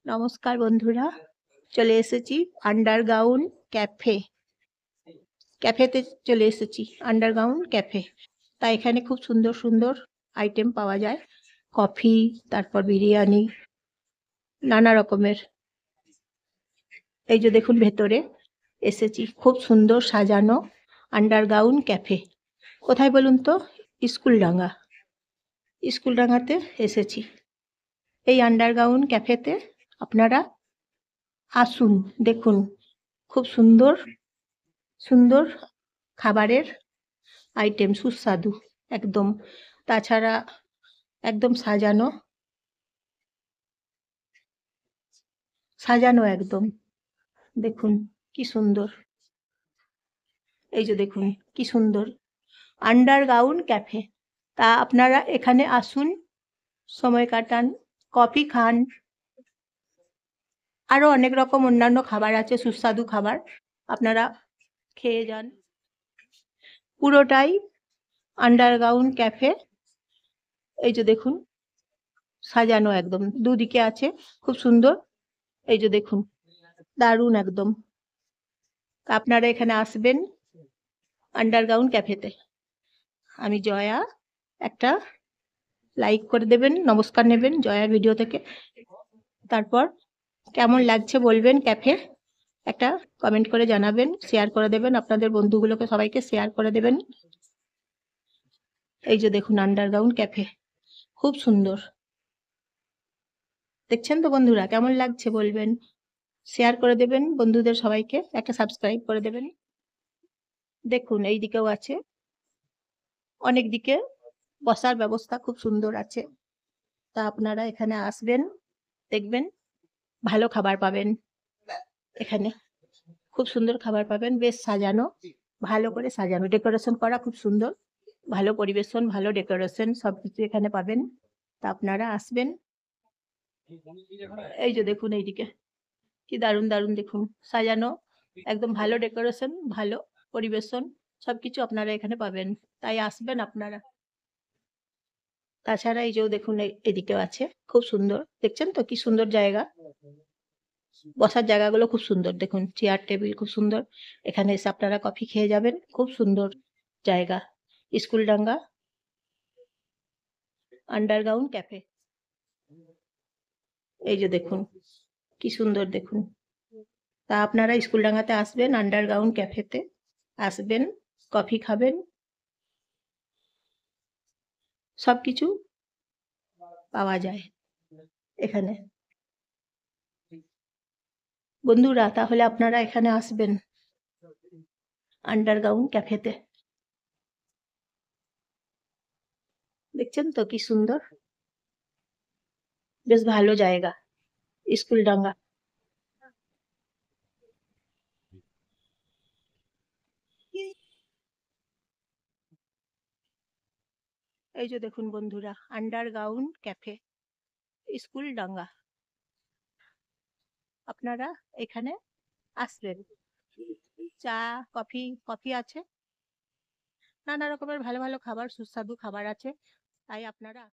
নমস্কার বন্ধুরা, চলে এসেছি আন্ডারগ্রাউন্ড ক্যাফেতে চলে এসেছি। আন্ডারগ্রাউন্ড ক্যাফে, তা এখানে খুব সুন্দর সুন্দর আইটেম পাওয়া যায়। কফি, তারপর বিরিয়ানি, নানা রকমের। এই যে দেখুন, ভেতরে এসেছি, খুব সুন্দর সাজানো আন্ডারগ্রাউন্ড ক্যাফে। কোথায় বলুন তো? স্কুলডাঙ্গাতে এসেছি। এই আন্ডারগ্রাউন্ড ক্যাফেতে আপনারা আসুন, দেখুন, খুব সুন্দর সুন্দর খাবারের আইটেম, সুস্বাদু একদম। তাছাড়া একদম সাজানো একদম। দেখুন কি সুন্দর, এই যে দেখুন কি সুন্দর আন্ডারগ্রাউন্ড ক্যাফে। তা আপনারা এখানে আসুন, সময় কাটান, কফি খান, আরো অনেক রকম অন্যান্য খাবার আছে, সুস্বাদু খাবার, আপনারা খেয়ে যান। পুরোটাই আন্ডারগ্রাউন্ড ক্যাফে। এই যে দেখুন, সাজানো একদম, দুদিকে আছে, খুব সুন্দর। এই যে দেখুন, দারুণ একদম। আপনারা এখানে আসবেন আন্ডারগ্রাউন্ড ক্যাফেতে। আমি জয়া, একটা লাইক করে দেবেন, নমস্কার নেবেন জয়ার ভিডিও থেকে। তারপর কেমন লাগছে বলবেন ক্যাফে, একটা কমেন্ট করে জানাবেন, শেয়ার করে দেবেন, আপনাদের বন্ধুগুলোকে সবাইকে শেয়ার করে দেবেন। এই যে দেখুন আন্ডারগ্রাউন্ড ক্যাফে, খুব সুন্দর। দেখছেন তো বন্ধুরা, কেমন লাগছে বলবেন, শেয়ার করে দেবেন বন্ধুদের সবাইকে, একটা সাবস্ক্রাইব করে দেবেন। দেখুন এই দিকেও আছে, অনেক দিকে বসার ব্যবস্থা খুব সুন্দর আছে। তা আপনারা এখানে আসবেন, দেখবেন ভালো খাবার পাবেন। এখানে খুব সুন্দর খাবার পাবেন, বেশ সাজানো, ভালো করে সাজানো, ডেকোরেশন করা খুব সুন্দর, ভালো পরিবেশন, ভালো ডেকোরেশন, সবকিছু এখানে পাবেন। তা আপনারা আসবেন। এই যে দেখুন এইদিকে কি দারুণ দারুণ, দেখুন সাজানো একদম, ভালো ডেকোরেশন, ভালো পরিবেশন, সবকিছু আপনারা এখানে পাবেন। তাই আসবেন আপনারা। তাছাড়া এই যে দেখুন, এদিকেও আছে, খুব সুন্দর। দেখছেন তো কি সুন্দর জায়গা, বসার জায়গাগুলো খুব সুন্দর, দেখুন চেয়ার টেবিল খুব সুন্দর। এখানে এসে আপনারা কফি খেয়ে যাবেন, খুব সুন্দর জায়গা। Schooldanga underground cafe. এই যে দেখুন কি সুন্দর, দেখুন। তা আপনারা স্কুলডাঙ্গাতে আসবেন, আন্ডারগ্রাউন্ড ক্যাফেতে আসবেন, কফি খাবেন, সবকিছু পাওয়া যায় এখানে। বন্ধুরা, তাহলে আপনারা এখানে আসবেন আন্ডারগ্রাউন্ড ক্যাফেতে। দেখছেন তো কি সুন্দর, বেশ ভালো জায়গা, স্কুলডাঙ্গা। এই যে দেখুন বন্ধুরা, আন্ডারগ্রাউন্ড ক্যাফে, স্কুলডাঙ্গা। আপনারা এখানে আসবেন, চা, কফি আছে, নানা রকমের ভালো ভালো খাবার, সুস্বাদু খাবার আছে। তাই আপনারা